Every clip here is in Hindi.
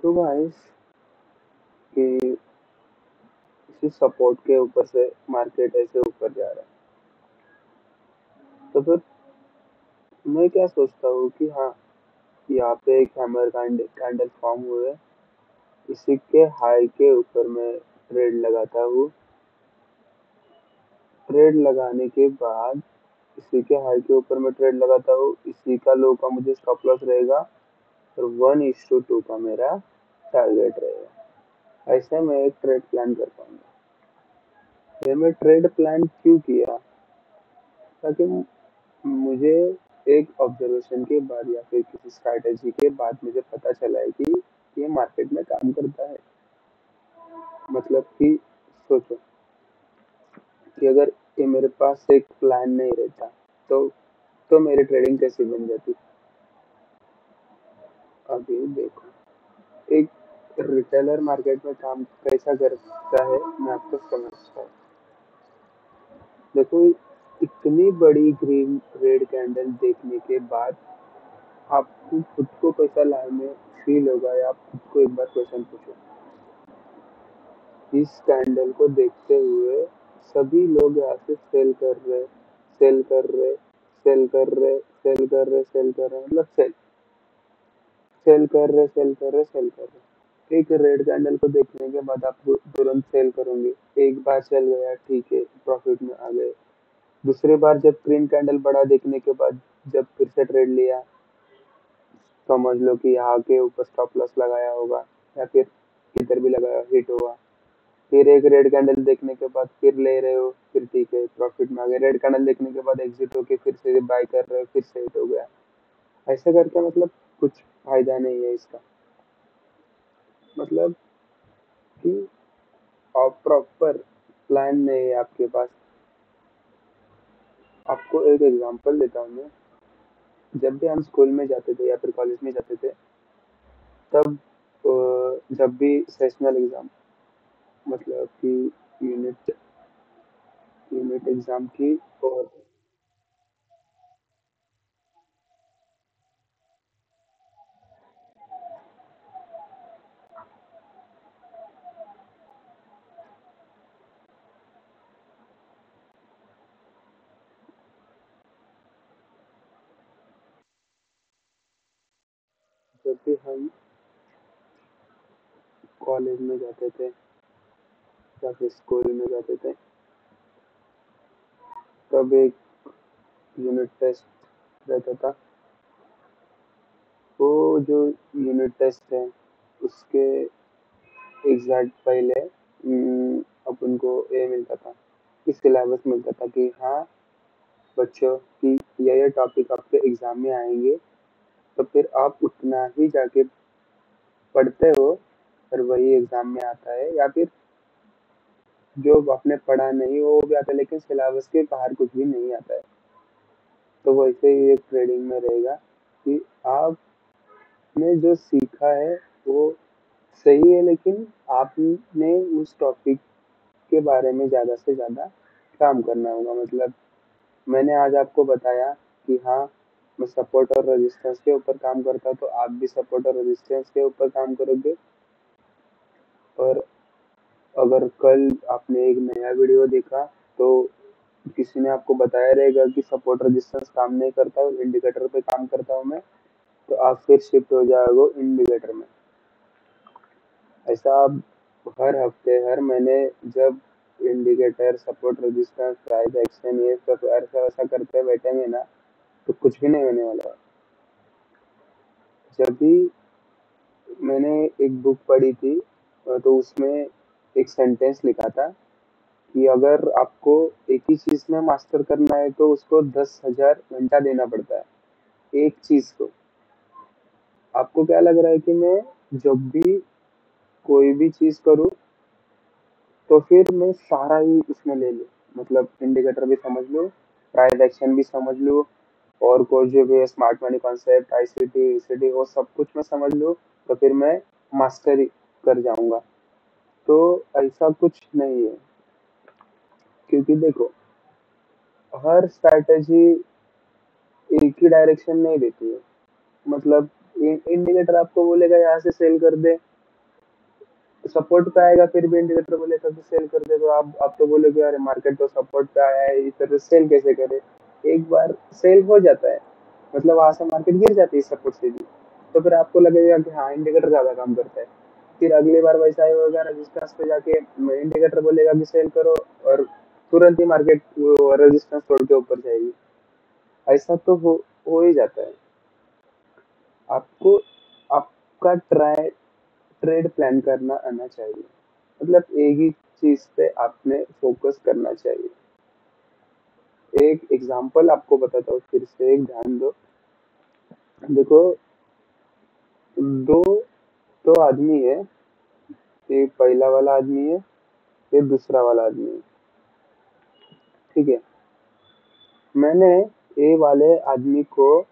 तो गाइस कि इसी सपोर्ट के ऊपर से मार्केट ऐसे ऊपर जा रहा है। तो फिर मैं क्या सोचता हूँ कि हाँ, यहाँ पे एक हैमर कैंडल फॉर्म हुए, इसी के हाई के ऊपर मैं ट्रेड लगाता हूँ। ट्रेड लगाने के बाद इसी के हाई के ऊपर मैं ट्रेड लगाता हूँ, इसी का लो का मुझे स्टॉप लॉस रहेगा और 1:2 का मेरा टारगेट रहेगा। ऐसे मैं एक ट्रेड प्लान कर पाऊंगा। ये मैं ट्रेड प्लान क्यों किया? ताकि मुझे एक ऑब्जर्वेशन के बाद या फिर किसी स्ट्रैटेजी के बाद मुझे पता चला है कि ये मार्केट में काम करता है। मतलब कि सोचो कि अगर ये मेरे पास एक प्लान नहीं रहता तो मेरी ट्रेडिंग कैसी बन जाती। अभी देखो, एक रिटेलर मार्केट में काम कैसा करता है मैं आपको समझता हूँ। देखो, इतनी बड़ी ग्रीन रेड कैंडल देखने के बाद आपको खुद को कैसा लाइन में फील होगा, या आप खुद को एक बार क्वेश्चन पूछो। इस कैंडल को देखते हुए सभी लोग यहाँ से सेल कर रहे, सेल कर रहे, सेल कर रहे, सेल कर रहे, सेल कर रहे, मतलब सेल सेल कर रहे, सेल कर रहे, सेल कर रहे। एक रेड कैंडल को देखने के बाद आप तुरंत सेल करोगे। एक बार चल गया, ठीक है, प्रॉफिट में आ गए। दूसरी बार जब ग्रीन कैंडल बड़ा देखने के बाद जब फिर से ट्रेड लिया, समझ लो कि यहाँ के ऊपर स्टॉप लॉस लगाया होगा या फिर इधर भी लगाया, हिट हुआ। फिर एक रेड कैंडल देखने के बाद फिर ले रहे हो, फिर ठीक है, प्रॉफिट में आ गए। रेड कैंडल देखने के बाद एग्जिट होके फिर से बाय कर रहे हो, फिर से हिट हो गया। ऐसे करके मतलब कुछ फायदा नहीं है इसका। मतलब कि आप प्रॉपर प्लान नहीं है आपके पास। आपको एक एग्जांपल देता हूँ मैं। जब भी हम स्कूल में जाते थे या फिर कॉलेज में जाते थे, तब जब भी सेशनल एग्जाम, मतलब कि यूनिट यूनिट एग्जाम की, और जब भी हम कॉलेज में जाते थे या फिर स्कूल में जाते थे, तब एक यूनिट टेस्ट रहता था। वो जो यूनिट टेस्ट है, उसके एग्जैक्ट पहले अपन को ये मिलता था कि सिलेबस मिलता था कि हाँ बच्चों की ये टॉपिक आपके एग्जाम में आएंगे। तो फिर आप उतना ही जाके पढ़ते हो और वही एग्जाम में आता है, या फिर जो आपने पढ़ा नहीं वो भी आता है लेकिन सिलेबस के बाहर कुछ भी नहीं आता है। तो वैसे ही एक ट्रेडिंग में रहेगा कि आपने जो सीखा है वो सही है, लेकिन आपने उस टॉपिक के बारे में ज़्यादा से ज़्यादा काम करना होगा। मतलब मैंने आज आपको बताया कि हाँ, मैं सपोर्ट और रेजिस्टेंस के ऊपर काम करता, तो आप भी सपोर्ट और रेजिस्टेंस के ऊपर काम करोगे। और अगर कल आपने एक नया वीडियो देखा तो किसी ने आपको बताया रहेगा कि सपोर्ट रेजिस्टेंस काम नहीं करता और इंडिकेटर पे काम करता हूँ मैं, तो आप फिर शिफ्ट हो जाओगे इंडिकेटर में। ऐसा आप हर हफ्ते हर महीने जब indicator, support, resistance, price action, ये सब ऐसा वैसा करते बैठेंगे ना, तो कुछ भी नहीं होने वाला है। जब भी मैंने एक बुक पढ़ी थी, तो उसमें एक सेंटेंस लिखा था कि अगर आपको एक ही चीज में मास्टर करना है तो उसको 10,000 घंटा देना पड़ता है एक चीज को। आपको क्या लग रहा है कि मैं जब भी कोई भी चीज करूँ तो फिर मैं सारा ही उसमें ले लूँ, मतलब इंडिकेटर भी समझ लूँ, प्राइस एक्शन भी समझ लूँ, और कोई जो भी smart money concept, ICT ECT, वो सब कुछ मैं समझ लूँ, तो फिर मैं मास्टरी कर जाऊंगा। तो ऐसा कुछ नहीं है, क्योंकि देखो, हर स्ट्रैटेजी एक ही डायरेक्शन नहीं देती है। मतलब इंडिकेटर आपको बोलेगा यहाँ से सेल कर दे, सपोर्ट पे आएगा फिर भी इंडिकेटर बोलेगा कि सेल कर दे, तो आप तो बोलोगे अरे मार्केट तो सपोर्ट पे आया है, इस तरह सेल कैसे करे। एक बार सेल हो जाता है, मतलब वहां से मार्केट गिर जाती है सपोर्ट से भी, तो फिर आपको लगेगा कि हाँ इंडिकेटर ज्यादा काम करता है। फिर अगली बार वैसा ही होगा, रेजिस्टेंस पे जाके इंडिकेटर बोलेगा कि सेल करो, और तुरंत ही मार्केट वो रेजिस्टेंस तोड़ के ऊपर जाएगी। ऐसा तो हो ही जाता है। आपको आपका ट्रेड प्लान करना आना चाहिए, मतलब एक ही चीज पे आपने फोकस करना चाहिए। एक एग्जांपल आपको बताता हूँ, फिर से एक ध्यान दो। देखो, दो दो आदमी है, एक पहला वाला आदमी है, एक दूसरा वाला आदमी है। ठीक है, मैंने ए वाले आदमी को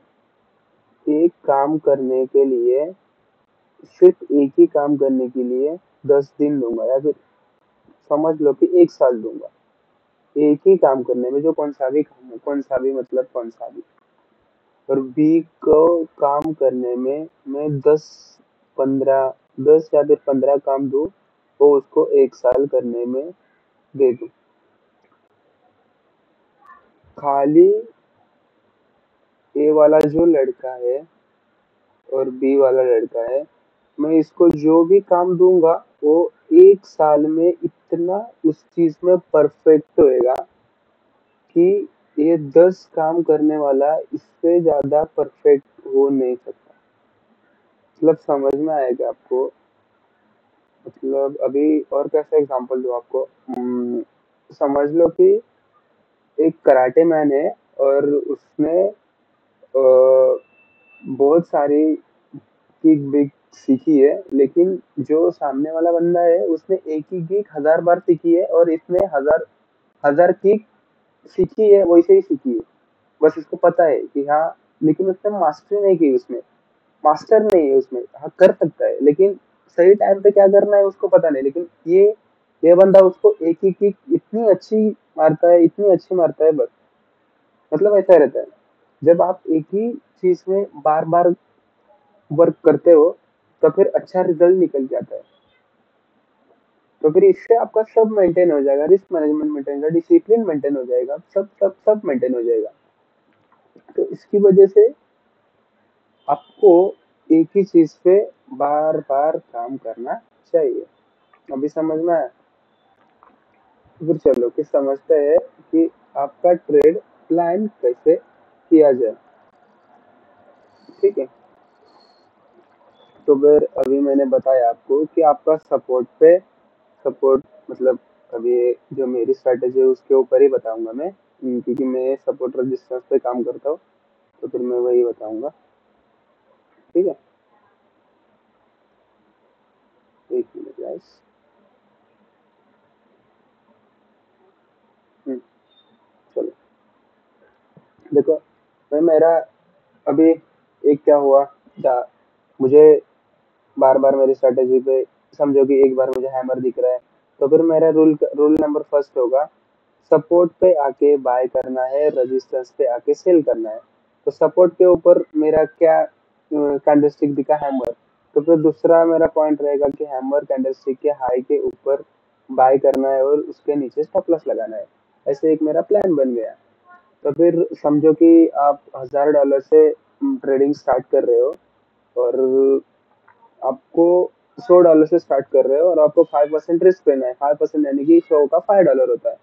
एक काम करने के लिए, सिर्फ एक ही काम करने के लिए 10 दिन दूंगा, या फिर समझ लो कि 1 साल दूंगा, एक ही काम करने में, जो कौन सा भी काम हो, कौन सा भी मतलब कौन सा भी। और बी को काम करने में मैं 10 या फिर 15 काम दूं, तो उसको 1 साल करने में दे दूं। खाली ए वाला जो लड़का है और बी वाला लड़का है, मैं इसको जो भी काम दूंगा वो 1 साल में इतना उस चीज में परफेक्ट होएगा कि ये 10 काम करने वाला इससे ज्यादा परफेक्ट हो नहीं सकता। मतलब समझ में आएगा आपको? मतलब अभी और कैसे एग्जांपल दूं आपको? समझ लो कि एक कराटे मैन है, और उसने बहुत सारी किक बिक सीखी है, लेकिन जो सामने वाला बंदा है उसने एक ही किक 1000 बार सीखी है, और इसने हजार हजार किक सीखी है, वैसे ही सीखी है। बस इसको पता है कि हाँ, लेकिन उसने मास्टरी नहीं की उसमें, मास्टर नहीं है उसमें। हाँ कर सकता है, लेकिन सही टाइम पे क्या करना है उसको पता नहीं। लेकिन ये बंदा उसको एक ही किक इतनी अच्छी मारता है, इतनी अच्छी मारता है बस। मतलब ऐसा रहता है, जब आप एक ही चीज में बार बार वर्क करते हो, तो फिर अच्छा रिजल्ट निकल जाता है। तो फिर इससे आपका सब मेंटेन हो जाएगा, रिस्क मैनेजमेंट मेंटेन हो जाएगा, डिसिप्लिन मेंटेन हो जाएगा, सब सब सब मेंटेन हो जाएगा। तो इसकी वजह से आपको एक ही चीज पे बार बार काम करना चाहिए। अभी समझ में आया? फिर चलो कि समझते हैं कि आपका ट्रेड प्लान कैसे किया जाए। ठीक है, तो फिर अभी मैंने बताया आपको कि आपका सपोर्ट मतलब अभी जो मेरी स्ट्रेटेजी है उसके ऊपर ही बताऊंगा मैं, क्योंकि मैं सपोर्ट रेजिस्टेंस पे काम करता हूँ, तो फिर मैं वही बताऊंगा। ठीक है, एक मिनट गाइस। चलो, देखो, मैं मेरा अभी एक क्या हुआ, जा, मुझे बार बार मेरी स्ट्रेटेजी पे, समझो कि एक बार मुझे हैमर दिख रहा है, तो फिर मेरा रूल रूल नंबर फर्स्ट होगा, सपोर्ट पे आके बाय करना है, रेजिस्टेंस पे आके सेल करना है। तो सपोर्ट के ऊपर मेरा क्या कैंडलस्टिक दिखा, हैमर, तो फिर दूसरा मेरा पॉइंट रहेगा कि हैमर कैंडलस्टिक के हाई के ऊपर बाय करना है और उसके नीचे स्टॉप लॉस लगाना है। ऐसे एक मेरा प्लान बन गया। तो फिर समझो कि आप $1000 से ट्रेडिंग स्टार्ट कर रहे हो, और आपको $100 से स्टार्ट कर रहे हो, और आपको 5% रिस्क लेना है। 5% यानी कि 100 का $5 होता है।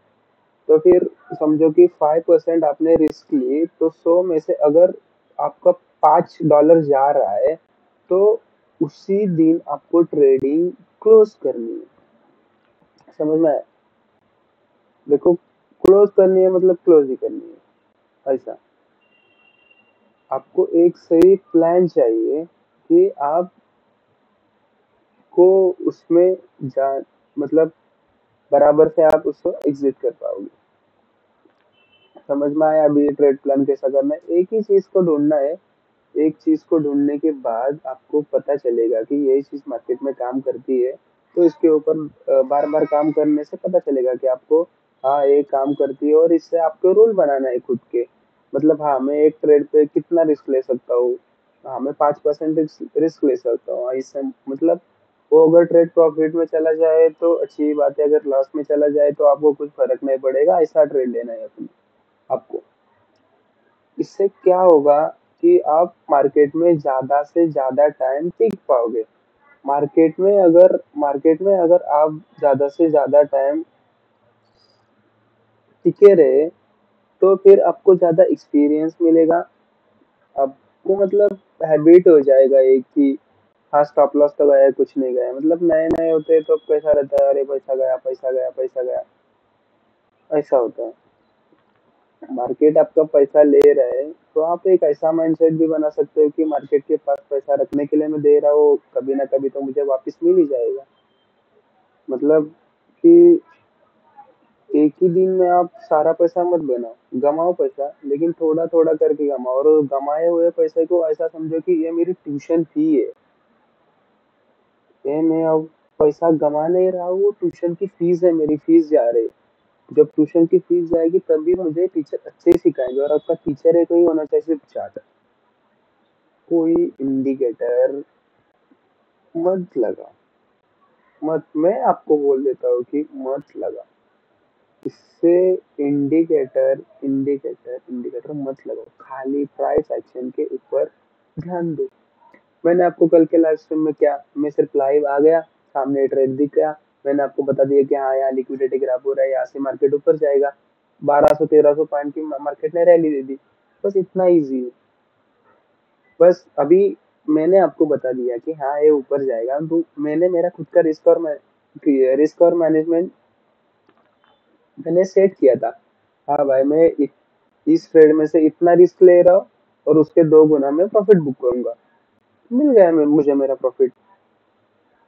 तो फिर समझो कि 5% आपने रिस्क ली, तो 100 में से अगर आपका $5 जा रहा है, तो उसी दिन आपको ट्रेडिंग क्लोज करनी है। समझ में आया? देखो, क्लोज करनी है मतलब क्लोज ही करनी है, ऐसा। आपको एक सही प्लान चाहिए कि आपको उसमें जा, मतलब बराबर से आप उसको एग्जिट कर पाओगे। समझ में आया अभी ट्रेड प्लान कैसा करना है? एक ही चीज को ढूंढना है। एक चीज को ढूंढने के बाद आपको पता चलेगा कि यही चीज मार्केट में काम करती है, तो इसके ऊपर बार बार काम करने से पता चलेगा कि आपको, हाँ ये काम करती है, और इससे आपको रूल बनाना है खुद के। मतलब हाँ, मैं एक ट्रेड पे कितना रिस्क ले सकता हूँ, हाँ मैं 5% रिस्क ले सकता हूँ, हाँ, इससे मतलब वो अगर ट्रेड प्रॉफिट में चला जाए तो अच्छी बात है, अगर लॉस में चला जाए तो आपको कुछ फर्क नहीं पड़ेगा, ऐसा ट्रेड लेना है अपने आपको। इससे क्या होगा कि आप मार्केट में ज्यादा से ज्यादा टाइम टिक पाओगे। मार्केट में अगर आप ज्यादा से ज्यादा टाइम टिके रहे तो फिर आपको ज्यादा एक्सपीरियंस मिलेगा। आपको मतलब हैबिट हो जाएगा एक कि हाँ स्टॉप लॉस तो गया, कुछ नहीं गया। मतलब नए नए होते हैं तो कैसा रहता है, अरे पैसा गया पैसा गया पैसा गया, ऐसा होता है। मार्केट आपका पैसा ले रहा है तो आप एक ऐसा माइंडसेट भी बना सकते हो कि मार्केट के पास पैसा रखने के लिए मैं दे रहा हूँ, कभी ना कभी तो मुझे वापस मिल ही जाएगा। मतलब कि एक ही दिन में आप सारा पैसा मत बनाओ, गमाओ पैसा, लेकिन थोड़ा थोड़ा करके गमाओ। और गमाए हुए पैसे को ऐसा समझो कि ये मेरी ट्यूशन फी है, ये मैं अब पैसा गमा नहीं रहा हूँ, वो ट्यूशन की फीस है, मेरी फीस जा रही है। जब ट्यूशन की फीस जाएगी तभी मुझे टीचर अच्छे ही सिखाएंगे। और आपका टीचर एक ही होना चाहिए, सिर्फ चार्ट, कोई इंडिकेटर मत लगा, मत, मैं आपको बोल देता हूँ कि मत लगा। इससे इंडिकेटर इंडिकेटर इंडिकेटर मत लगाओ, खाली प्राइस एक्शन के ऊपर ध्यान दो। मैंने आपको कल के लाइव स्ट्रीम में क्या, मैं सिर्फ लाइव आ गया, सामने ट्रेड दिख गया, मैंने आपको बता दिया कि हाँ यहाँ लिक्विडिटी ग्राफ हो रहा है, यहाँ से मार्केट ऊपर जाएगा। 1200 1300 पॉइंट की मार्केट ने रैली दे दी, बस इतना इजी है। बस अभी मैंने आपको बता दिया कि हाँ ये ऊपर जाएगा, तो मैंने मेरा खुद का रिस्क और मैनेजमेंट मैंने सेट किया था। हाँ भाई, मैं इस ट्रेड में से इतना रिस्क ले रहा हूँ और उसके 2 गुना में प्रॉफिट बुक करूंगा। मिल गया मुझे मेरा प्रॉफिट।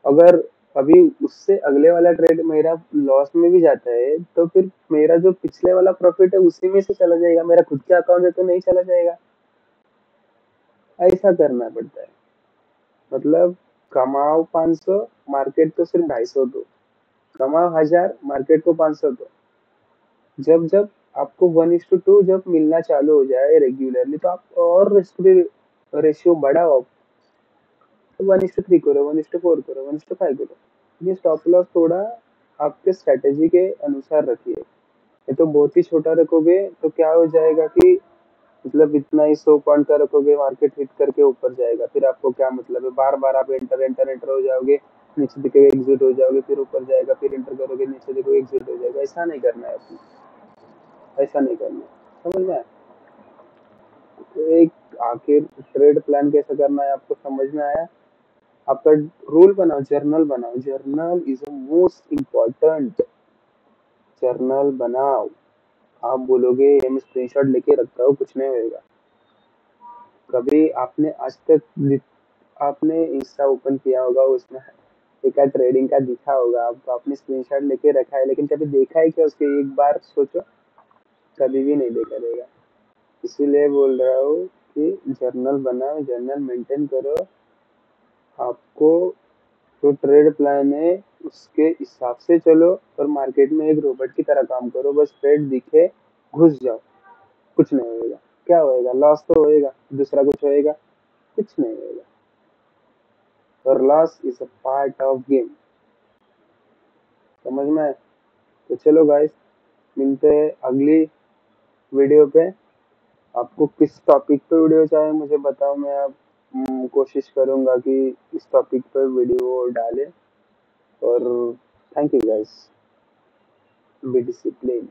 अगर अभी उससे अगले वाला ट्रेड मेरा लॉस में भी जाता है तो फिर मेरा जो पिछले वाला प्रॉफिट है उसी में से चला जाएगा, मेरा खुद के अकाउंट से तो नहीं चला जाएगा। ऐसा करना पड़ता है। मतलब कमाओ 500, मार्केट को सिर्फ 250 दो। कमाओ 1000, मार्केट को 500 दो। जब जब आपको 1:2 जब मिलना चालू हो जाए रेगुलरली तो आप और रिस्क भी रेशियो बढ़ाओ। 1:3 करो, 1:4 करो, 1:5 करो। ये स्टॉप लॉस थोड़ा आपके स्ट्रेटेजी के अनुसार रखिए। ये तो बहुत ही छोटा रखोगे तो क्या हो जाएगा कि मतलब इतना ही 100 पॉइंट का रखोगे, मार्केट हिट करके ऊपर जाएगा, फिर आपको क्या मतलब है, बार बार आप एंटर एंटर एंटर हो जाओगे, नीचे दिखेगा एग्जिट हो जाओगे, फिर ऊपर जाएगा, फिर एंटर करोगे, नीचे देखो एग्जिट हो जाएगा। ऐसा नहीं करना है अपने, ऐसा नहीं करना है, समझ में आया? तो एक आखिर ट्रेड प्लान कैसे करना है आपको समझ में आया? आपका रूल बनाओ, जर्नल बनाओ, journal is a most important. Journal बनाओ। आप बोलोगे ये मैं स्क्रीनशॉट लेके रखता हूँ, कुछ नहीं होएगा। कभी आपने आज तक आपने इंस्टा ओपन किया होगा, उसमें एक ट्रेडिंग का दिखा होगा आपको, आपने स्क्रीनशॉट लेके रखा है, लेकिन कभी देखा है क्या उसके? एक बार सोचो, कभी भी नहीं देखा रहेगा। इसीलिए बोल रहा हूँ कि जर्नल बनाओ, जर्नल मेंटेन करो। आपको जो ट्रेड प्लान है उसके हिसाब से चलो और मार्केट में एक रोबोट की तरह काम करो। बस ट्रेड दिखे, घुस जाओ, कुछ नहीं होएगा। क्या होएगा? लॉस तो होएगा, दूसरा कुछ होएगा? कुछ नहीं होएगा। और loss is a part of game, समझ में आए? तो चलो गाइस, मिलते हैं अगली वीडियो पे। आपको किस टॉपिक पे वीडियो चाहिए मुझे बताओ, मैं आप कोशिश करूंगा कि इस टॉपिक पे वीडियो डाले। और thank you guys, be discipline.